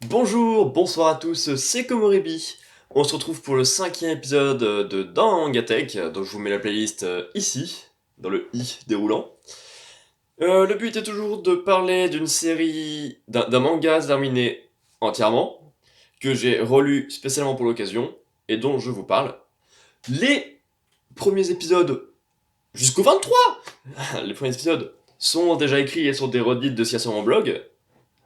Bonjour, bonsoir à tous, c'est Komoribi. On se retrouve pour le 5e épisode de Dans Mangatech, donc je vous mets la playlist ici, dans le i déroulant. Le but est toujours de parler d'une série, d'un manga terminé entièrement, que j'ai relu spécialement pour l'occasion, et dont je vous parle. Les premiers épisodes, jusqu'au 23 les premiers épisodes sont déjà écrits et sont des redites de ce qu'il y a sur mon blog,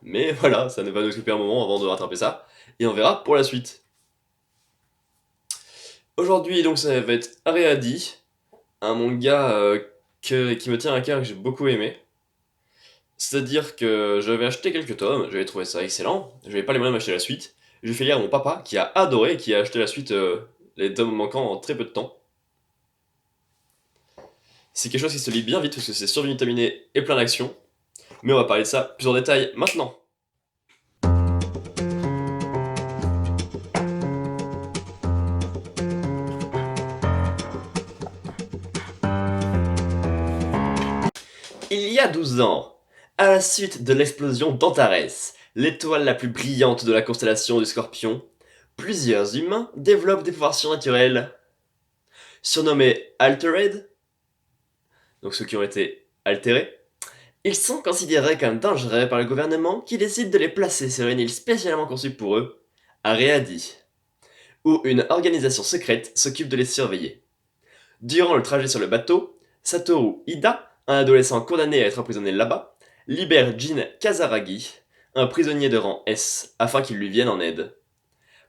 mais voilà, ça ne va nous occuper un moment avant de rattraper ça, et on verra pour la suite. Aujourd'hui, donc, ça va être Areadi, un manga qui me tient à cœur et que j'ai beaucoup aimé. C'est-à-dire que j'avais acheté quelques tomes, j'avais trouvé ça excellent, j'avais pas les moyens d'acheter la suite. J'ai fait lire à mon papa qui a adoré et qui a acheté la suite, les tomes manquants en très peu de temps. C'est quelque chose qui se lit bien vite parce que c'est survitaminé et plein d'action. Mais on va parler de ça plus en détail maintenant. Il y a 12 ans, à la suite de l'explosion d'Antares, l'étoile la plus brillante de la constellation du Scorpion, plusieurs humains développent des pouvoirs surnaturels. Surnommés Altered, donc ceux qui ont été altérés, ils sont considérés comme dangereux par le gouvernement qui décide de les placer sur une île spécialement conçue pour eux, Areadi, où une organisation secrète s'occupe de les surveiller. Durant le trajet sur le bateau, Satoru Ida, un adolescent condamné à être emprisonné là-bas, libère Jin Kazaragi, un prisonnier de rang S, afin qu'il lui vienne en aide.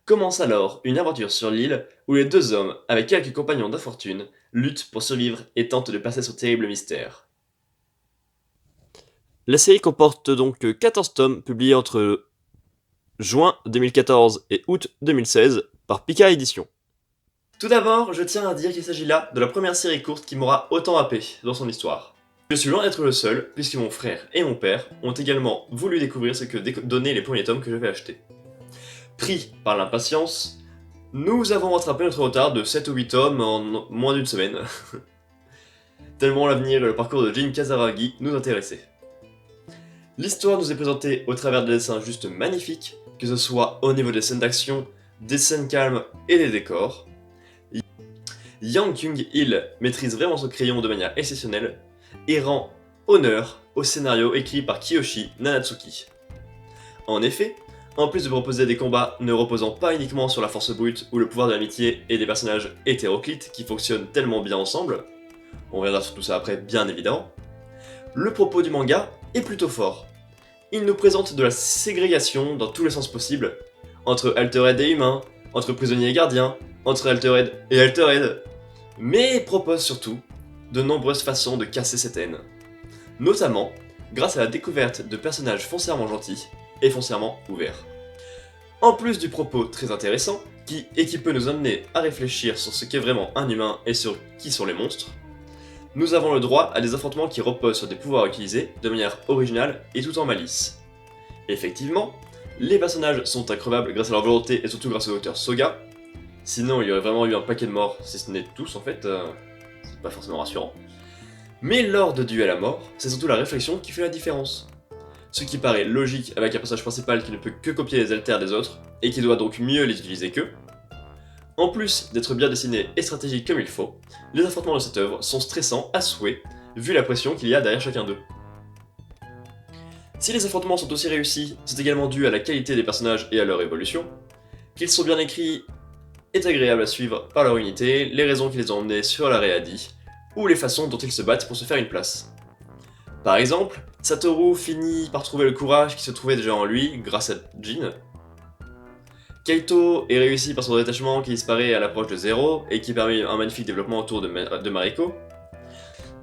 Commence alors une aventure sur l'île où les deux hommes, avec quelques compagnons d'infortune, luttent pour survivre et tentent de passer ce terrible mystère. La série comporte donc 14 tomes publiés entre juin 2014 et août 2016 par Pika Éditions. Tout d'abord, je tiens à dire qu'il s'agit là de la première série courte qui m'aura autant happé dans son histoire. Je suis loin d'être le seul, puisque mon frère et mon père ont également voulu découvrir ce que donnaient les premiers tomes que j'avais achetés. Pris par l'impatience, nous avons rattrapé notre retard de 7 ou 8 tomes en moins d'une semaine. Tellement l'avenir et le parcours de Jin Kazaragi nous intéressaient. L'histoire nous est présentée au travers de dessins juste magnifiques, que ce soit au niveau des scènes d'action, des scènes calmes et des décors. Yang Kyung-il maîtrise vraiment son crayon de manière exceptionnelle et rend honneur au scénario écrit par Kiyoshi Nanatsuki. En effet, en plus de proposer des combats ne reposant pas uniquement sur la force brute ou le pouvoir de l'amitié et des personnages hétéroclites qui fonctionnent tellement bien ensemble, on reviendra sur tout ça après bien évidemment, le propos du manga est plutôt fort. Il nous présente de la ségrégation dans tous les sens possibles, entre Altered et humains, entre prisonniers et gardiens, entre Altered et Altered, mais propose surtout de nombreuses façons de casser cette haine. Notamment grâce à la découverte de personnages foncièrement gentils et foncièrement ouverts. En plus du propos très intéressant, qui peut nous amener à réfléchir sur ce qu'est vraiment un humain et sur qui sont les monstres, nous avons le droit à des affrontements qui reposent sur des pouvoirs utilisés de manière originale et tout en malice. Effectivement, les personnages sont increvables grâce à leur volonté et surtout grâce au docteur Soga, sinon il y aurait vraiment eu un paquet de morts, si ce n'est tous en fait, c'est pas forcément rassurant. Mais lors de duels à mort, c'est surtout la réflexion qui fait la différence. Ce qui paraît logique avec un personnage principal qui ne peut que copier les alters des autres, et qui doit donc mieux les utiliser qu'eux. En plus d'être bien dessiné et stratégique comme il faut, les affrontements de cette œuvre sont stressants à souhait, vu la pression qu'il y a derrière chacun d'eux. Si les affrontements sont aussi réussis, c'est également dû à la qualité des personnages et à leur évolution. Qu'ils sont bien écrits est agréable à suivre par leur unité, les raisons qui les ont emmenés sur la Réadi, ou les façons dont ils se battent pour se faire une place. Par exemple, Satoru finit par trouver le courage qui se trouvait déjà en lui grâce à Jin. Kaito est réussi par son détachement qui disparaît à l'approche de Zero et qui permet un magnifique développement autour de Mariko.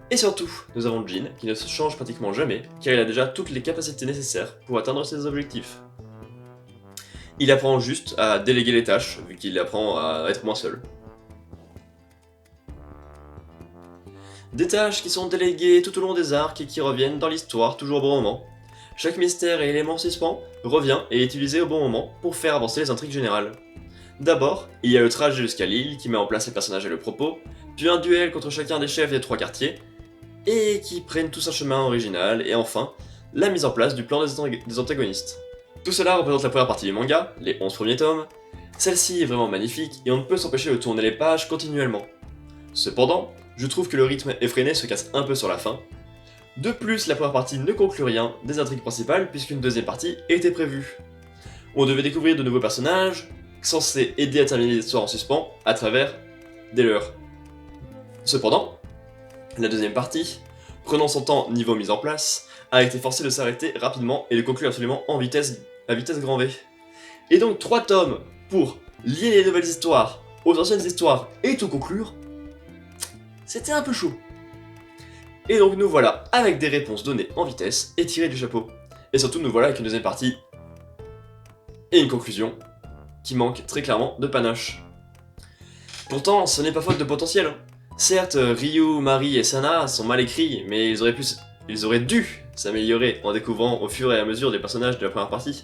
Et surtout, nous avons Jin qui ne se change pratiquement jamais car il a déjà toutes les capacités nécessaires pour atteindre ses objectifs. Il apprend juste à déléguer les tâches vu qu'il apprend à être moins seul. Des tâches qui sont déléguées tout au long des arcs et qui reviennent dans l'histoire toujours au bon moment. Chaque mystère et élément suspens revient et est utilisé au bon moment pour faire avancer les intrigues générales. D'abord, il y a le trajet jusqu'à l'île qui met en place les personnages et le propos, puis un duel contre chacun des chefs des 3 quartiers, et qui prennent tous un chemin original, et enfin, la mise en place du plan des antagonistes. Tout cela représente la première partie du manga, les 11 premiers tomes. Celle-ci est vraiment magnifique et on ne peut s'empêcher de tourner les pages continuellement. Cependant, je trouve que le rythme effréné se casse un peu sur la fin. De plus, la première partie ne conclut rien des intrigues principales puisqu'une deuxième partie était prévue. On devait découvrir de nouveaux personnages, censés aider à terminer l'histoire en suspens à travers des leurs. Cependant, la deuxième partie, prenant son temps niveau mise en place, a été forcée de s'arrêter rapidement et de conclure absolument à vitesse grand V. Et donc 3 tomes pour lier les nouvelles histoires aux anciennes histoires et tout conclure, c'était un peu chaud. Et donc nous voilà avec des réponses données en vitesse et tirées du chapeau. Et surtout nous voilà avec une deuxième partie et une conclusion qui manque très clairement de panache. Pourtant, ce n'est pas faute de potentiel. Certes, Ryu, Mari et Sana sont mal écrits, mais ils auraient dû s'améliorer en découvrant au fur et à mesure des personnages de la première partie.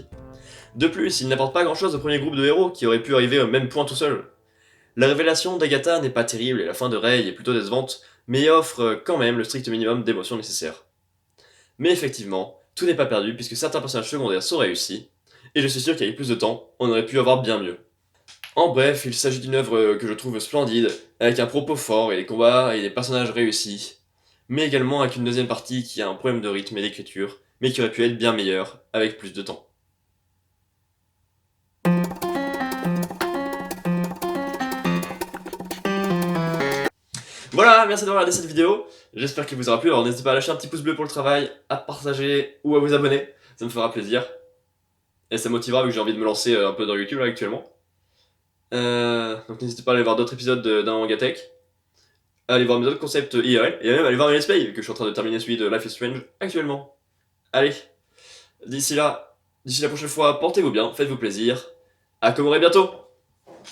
De plus, ils n'apportent pas grand chose au premier groupe de héros qui aurait pu arriver au même point tout seul. La révélation d'Agatha n'est pas terrible et la fin de Rei est plutôt décevante, mais offre quand même le strict minimum d'émotions nécessaires. Mais effectivement, tout n'est pas perdu puisque certains personnages secondaires sont réussis, et je suis sûr qu'avec plus de temps, on aurait pu avoir bien mieux. En bref, il s'agit d'une œuvre que je trouve splendide, avec un propos fort et des combats et des personnages réussis, mais également avec une deuxième partie qui a un problème de rythme et d'écriture, mais qui aurait pu être bien meilleure avec plus de temps. Voilà, merci d'avoir regardé cette vidéo, j'espère qu'elle vous aura plu, alors n'hésitez pas à lâcher un petit pouce bleu pour le travail, à partager ou à vous abonner, ça me fera plaisir. Et ça motivera vu que j'ai envie de me lancer un peu dans YouTube là actuellement. Donc n'hésitez pas à aller voir d'autres épisodes d'un Manga Tech, allez voir mes autres concepts IRL, et même aller voir mes let's play, vu que je suis en train de terminer celui de Life is Strange actuellement. Allez, d'ici la prochaine fois, portez-vous bien, faites-vous plaisir, à Komore bientôt!